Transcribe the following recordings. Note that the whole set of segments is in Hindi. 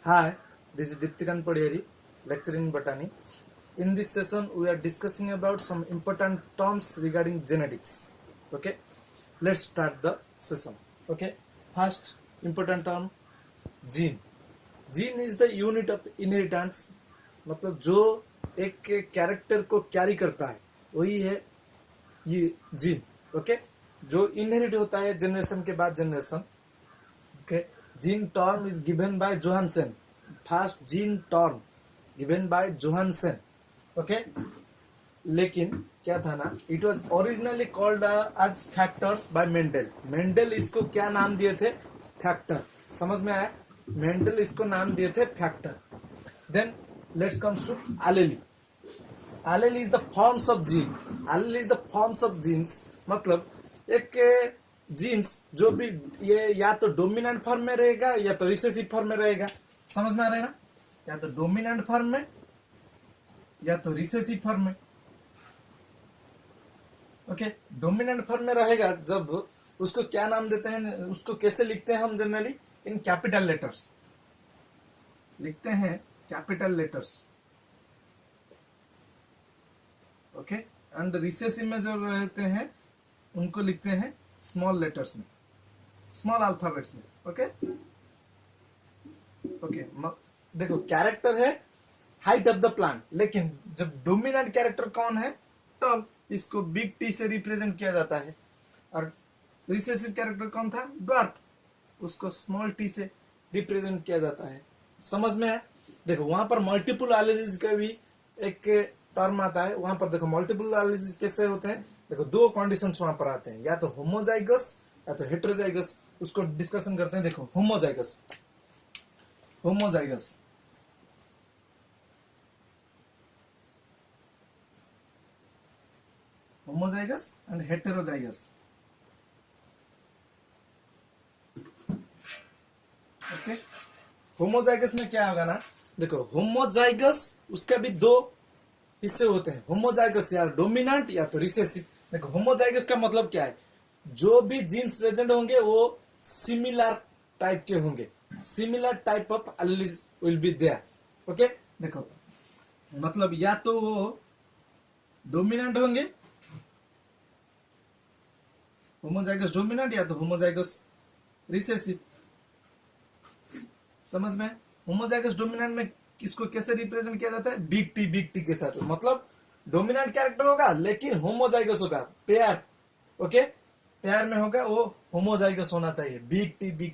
Hi, this is Diptikan Padiyari, lecturing in botany. In this session, we are discussing about some important terms regarding genetics. Okay, let's start the session. Okay, first important term, gene. Gene is the unit of inheritance. मतलब जो एक कैरेक्टर को कैरी करता है वही है ये जीन. ओके, जो इनहेरिट होता है जनरेशन के बाद generation. Okay, gene term is given by Johansen. First gene term given by Johansen. Okay, लेकिन क्या था ना, it was originally called as factors by Mendel. Mendel इसको क्या नाम दिए थे? फैक्टर. समझ में आया? मेंडल इसको नाम दिए थे factor. Then let's comes to allele. Allele is the forms of gene. Allele is the forms of genes. मतलब एक जीन्स जो भी ये या तो डोमिनेंट फॉर्म में रहेगा या तो रिसेसिव फॉर्म में रहेगा. समझ में आ रहा है ना? या तो डोमिनेंट फॉर्म में या तो रिसेसिव फॉर्म में. ओके, डोमिनेंट फॉर्म में रहेगा जब उसको क्या नाम देते हैं, उसको कैसे लिखते हैं हम जनरली? इन कैपिटल लेटर्स लिखते हैं, capital letters. Okay, and recessive में जो रहते हैं उनको लिखते हैं स्मॉल लेटर्स में, स्मॉल अल्फाबेट्स में. ओके ओके, देखो कैरेक्टर है हाइट ऑफ द प्लांट, लेकिन जब डोमिनेंट कैरेक्टर कौन है? टॉल. इसको बिग टी से रिप्रेजेंट किया जाता है. और रिसेसिव कैरेक्टर कौन था? ड्वार्फ. उसको स्मॉल टी से रिप्रेजेंट किया जाता है. समझ में है? देखो वहां पर मल्टीपल एलिजीज का भी एक टर्म आता है. वहां पर देखो मल्टीपल एलिजीज कैसे होते हैं. देखो दो कंडीशंस वहां पर आते हैं, या तो होमोजाइगस या तो हेटेरोजाइगस. उसको डिस्कशन करते हैं. देखो homozygous, homozygous homozygous and heterozygous. Okay, homozygous में क्या होगा ना, देखो होमोजाइगस उसका भी दो हिस्से होते हैं. होमोजाइगस या डोमिनेंट या तो रिसेसिव. देखो होमोजाइगस का मतलब क्या है? जो भी जीन्स प्रेजेंट होंगे वो सिमिलर टाइप के होंगे. Similar type of alleles will be there. Okay, देखो मतलब या तो वो डोमिनेंट होंगे, होमोजाइगस डोमिनेंट, या तो होमोजाइगस रिसेसिव. समझ में? होमोजाइगस डोमिनेंट में किसको कैसे रिप्रेजेंट किया जाता है? बिग टी के साथ. मतलब डोमिनेंट कैरेक्टर होगा लेकिन होमोजाइगस होगा, पेयर. ओके, पेयर में होगा, वो होमोजाइगस होना चाहिए बिग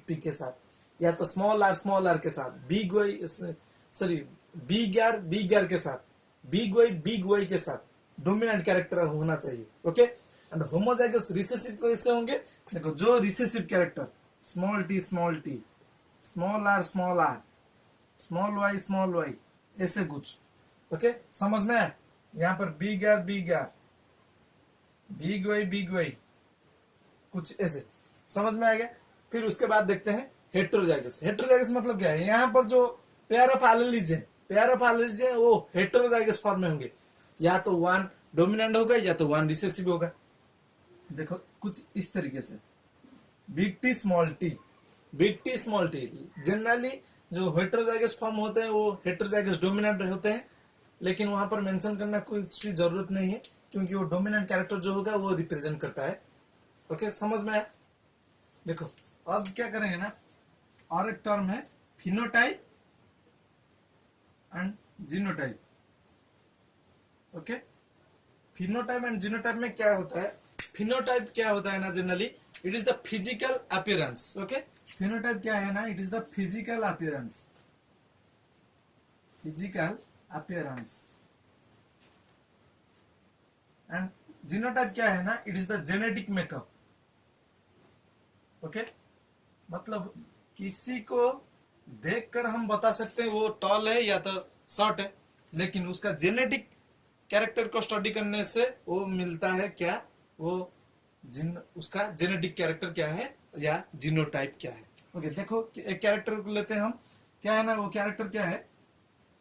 टी के साथ, या तो स्मॉल आर के साथ, big Y sorry big R के साथ, बिग वाई के साथ डोमिनेंट कैरेक्टर होना चाहिए. ओके, एंड होमोजाइगस रिसेसिव कैसे होंगे? देखो जो recessive character small T small R small Y ऐसे कुछ. ओके, समझ में है? यहाँ पर बिग आर बिग वाई कुछ ऐसे. समझ में आ गया? फिर उसके बाद देखते हैं हेटेरोजाइगस. हेटेरोजाइगस मतलब क्या है? यहाँ पर जो पेयर ऑफ एलीज है वो हेटेरोजाइगस फॉर्म में होंगे. या तो वन डोमिनेंट होगा या तो वन रिसेसिव होगा. देखो कुछ इस तरीके से big T small T generally जो हेटेरोजाइगस फॉर्म होते हैं वो हेटेरोजाइगस डोमिनेंट होते हैं, लेकिन वहां पर मेंशन करना कुछ भी जरूरत नहीं है क्योंकि वो डोमिनेंट कैरेक्टर जो होगा वो रिप्रेजेंट करता है. ओके, समझ में आया? देखो अब क्या करेंगे ना, और एक टर्म है phenotype and genotype. Okay, phenotype and genotype में क्या होता है? फिनोटाइप क्या होता है ना, generally it is the physical appearance. Okay, phenotype क्या है ना, it is the physical appearance and genotype क्या है ना, it is the genetic makeup. Okay, मतलब किसी को देखकर हम बता सकते हैं वो टॉल है या तो शॉर्ट है, लेकिन उसका जेनेटिक कैरेक्टर को स्टडी करने से वो मिलता है क्या, वो उसका जेनेटिक कैरेक्टर क्या है या जीनोटाइप क्या है. ओके, देखो एक कैरेक्टर को लेते हैं हम. क्या है ना वो कैरेक्टर क्या है?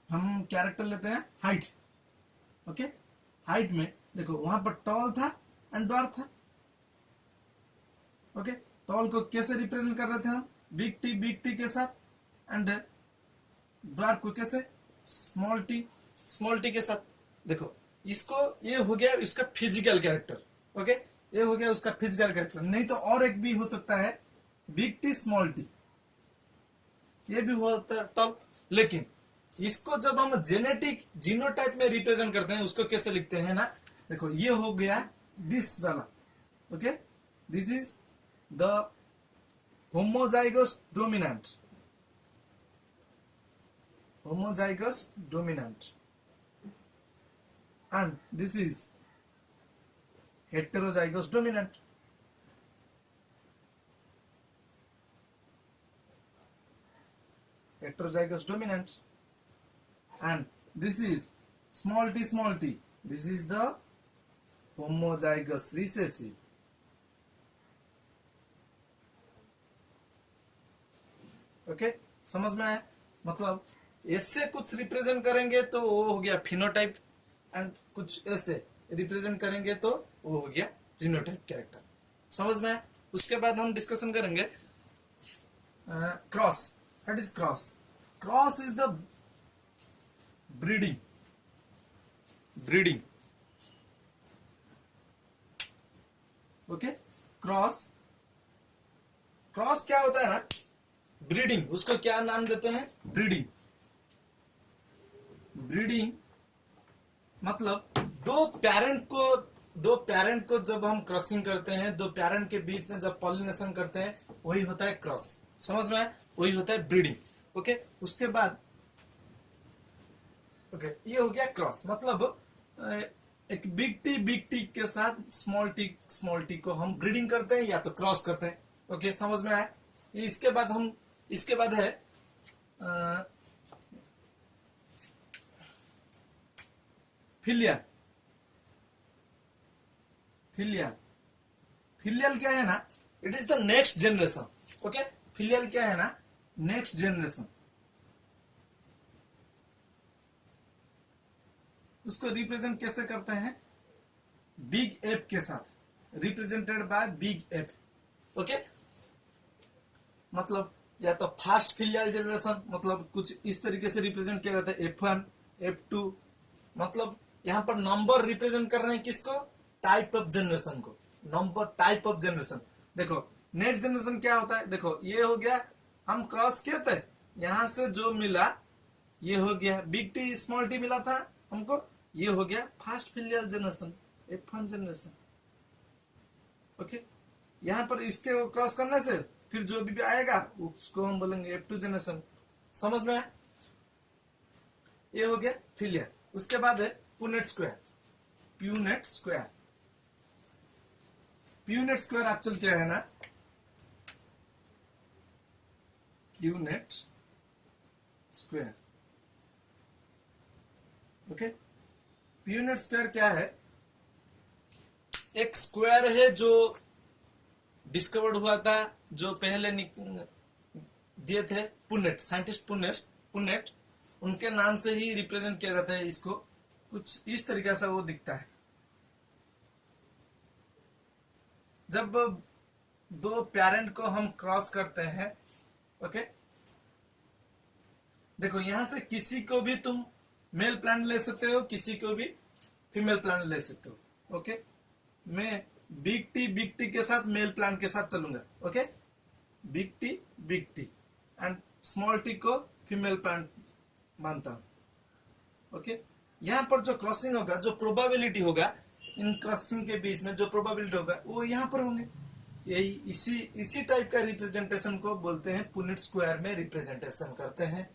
हम कैरेक्टर लेते हैं हाइट. ओके, हाइट में देखो वहां पर टॉल था एंड ड्वार्फ था. ओके, टॉल को कैसे रिप्रेजेंट कर रहे थे हम? बिग टी के साथ, एंड बार को कैसे, स्मॉल टी के साथ। देखो इसको, ये हो गया इसका फिजिकल कैरेक्टर, ओके, ये हो गया उसका फिजिकल कैरेक्टर। नहीं तो और एक भी हो सकता है, बिग टी स्मॉल टी, ये भी होता है टॉल। लेकिन इसको जब हम जेनेटिक जीनोटाइप में रिप्रेजेंट करते हैं, उसको कैसे लिखते हैं ना, देखो ये हो गया दिस वाला, okay, this is the homozygous dominant, homozygous dominant, and this is heterozygous dominant. Heterozygous dominant, and this is small t, this is the homozygous recessive. Okay, समझ में आया? मतलब ऐसे कुछ रिप्रेजेंट करेंगे तो वो हो गया फिनोटाइप, एंड कुछ ऐसे रिप्रेजेंट करेंगे तो वो हो गया जीनोटाइप कैरेक्टर। समझ में आया? उसके बाद हम डिस्कशन करेंगे cross. What is cross? Cross is the breeding, okay. Cross क्या होता है ना, ब्रीडिंग। उसको क्या नाम देते हैं? ब्रीडिंग मतलब दो पैरेंट को जब हम क्रॉसिंग करते हैं, दो पैरेंट के बीच में जब पॉलिनेशन करते हैं, वही होता है क्रॉस। समझ में आया? वही होता है ब्रीडिंग। ओके, उसके बाद ओके, ये हो गया क्रॉस। मतलब एक बिग टी के साथ स्मॉल टी को हम ब्रीडिंग करते हैं या तो क्रॉस करते हैं। ओके, समझ में आया? इसके बाद है फिलियल क्या है ना, it is the next generation. Okay, filial क्या है ना, नेक्स्ट जनरेशन। उसको रिप्रेजेंट कैसे करते हैं? बिग एफ के साथ, represented by big F. Okay, मतलब या तो फास्ट फिलियल जनरेशन, मतलब कुछ इस तरीके से रिप्रेजेंट किया जाता है, F1 F2। मतलब यहां पर नंबर रिप्रेजेंट कर रहे हैं किसको? टाइप ऑफ जनरेशन को, नंबर टाइप ऑफ जनरेशन। देखो नेक्स्ट जनरेशन क्या होता है, देखो ये हो गया, हम क्रॉस किए थे, यहां से जो मिला ये हो गया बिग टी स्मॉल टी मिला था हमको, ये हो गया fast filial generation, F1 generation. Okay, यहां पर इसके क्रॉस करने से फिर जो भी आएगा उसको हम बोलेंगे F2 जनरेशन। समझ में? ये हो गया फिलियल। उसके बाद है Punnett square. Punnett square actual क्या है ना, Punnett square. Okay, Punnett square क्या है? एक स्क्वायर है जो डिस्कवर्ड हुआ था, जो पहले दिए थे पुनेट, साइंटिस्ट पुनेट, उनके नाम से ही रिप्रेजेंट किया जाता है इसको। कुछ इस तरीके से वो दिखता है। जब दो पेरेंट को हम क्रॉस करते हैं, ओके, देखो यहां से किसी को भी तुम मेल प्लांट ले सकते हो, किसी को भी फीमेल प्लांट ले सकते हो। ओके, मैं बिग टी के साथ मेल प्लांट के साथ चलूंगा। Okay, big T and small T को फीमेल प्लांट मानता हूं। ओके, यहां पर जो क्रॉसिंग होगा, जो प्रोबेबिलिटी होगा, इन क्रॉसिंग के बीच में जो प्रोबेबिलिटी होगा वो यहां पर होंगे। यही इसी टाइप का रिप्रेजेंटेशन को बोलते हैं, पुनेट स्क्वायर में रिप्रेजेंटेशन करते हैं।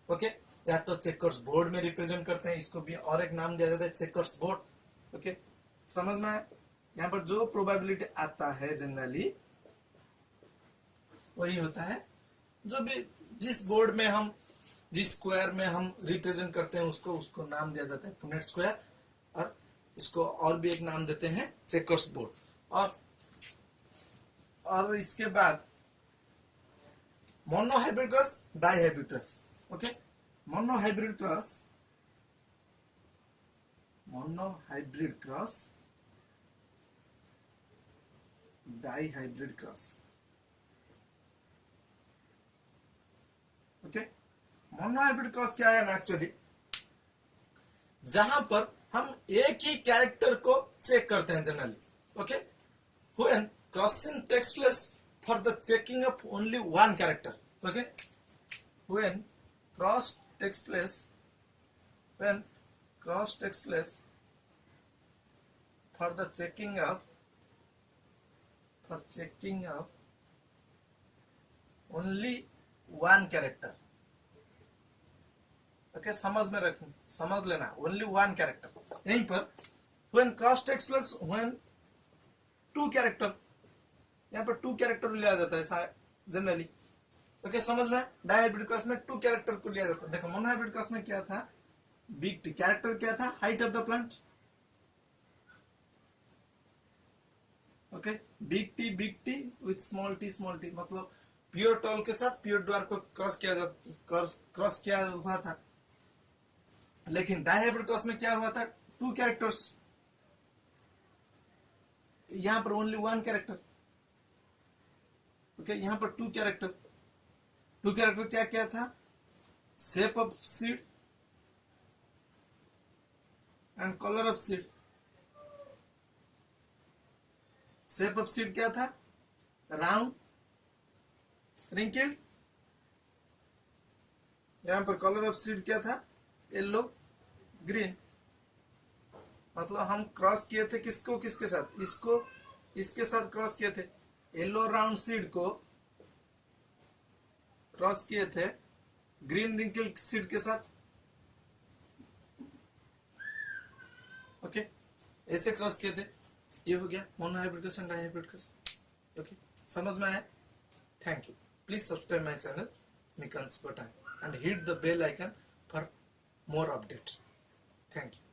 ओके, या तो चेकर्स बोर्ड में रिप्रेजेंट करते हैं, इसको भी और एक नाम दिया जाता है चेकर्स बोर्ड। ओके, समझ में आया? यहाँ पर जो प्रोबेबिलिटी आता है जनरली वही होता है, जो भी जिस बोर्ड में हम, जिस स्क्वायर में हम रिप्रेजेंट करते हैं उसको नाम दिया जाता है पुनेट स्क्वायर, और इसको और भी एक नाम देते हैं चेकर्स बोर्ड। और इसके बाद monohybrid cross, dihybrid cross. Okay, monohybrid cross, dihybrid cross. Okay, mono hybrid cross क्या है ना, एक्चुअली जहां पर हम एक ही कैरेक्टर को चेक करते हैं generally. Okay, when crossing takes place for the checking of only one character. Okay, when cross takes place, when cross takes place for the checking of only one character. Okay, समझ लेना, ओनली वन कैरेक्टर. यहीं पर when cross takes place when two character, यहाँ पर टू कैरेक्टर लिया जाता है जनरली. ओके, समझ में. डायहाइब्रिड क्रॉस में टू कैरेक्टर को लिया जाता है. देखो मोनोहाइब्रिड क्रॉस में क्या था, बिग टी कैरेक्टर क्या था, height of the plant. Okay, big T with small T मतलब प्योर टॉल के साथ प्योर ड्वार्फ को क्रॉस किया हुआ था. लेकिन डायहाइब्रिड क्रॉस में क्या हुआ था, टू कैरेक्टर्स, यहां पर ओनली वन कैरेक्टर. ओके, यहां पर टू कैरेक्टर क्या क्या था, shape of seed and colour of seed. Shape of seed क्या था, राउंड रिंकल्ड. यहां पर कलर ऑफ सीड क्या था, येलो ग्रीन. मतलब हम क्रॉस किए थे किसके साथ, इसके साथ क्रॉस किए थे. येलो राउंड सीड को क्रॉस किए थे ग्रीन रिंकल्ड सीड के साथ. ओके, ऐसे क्रॉस किए थे. ये हो गया monohybrid cross and dihybrid cross. Okay, समझ में आया. Thank you. Please subscribe my channel Mikans Botany and hit the bell icon for more updates. Thank you.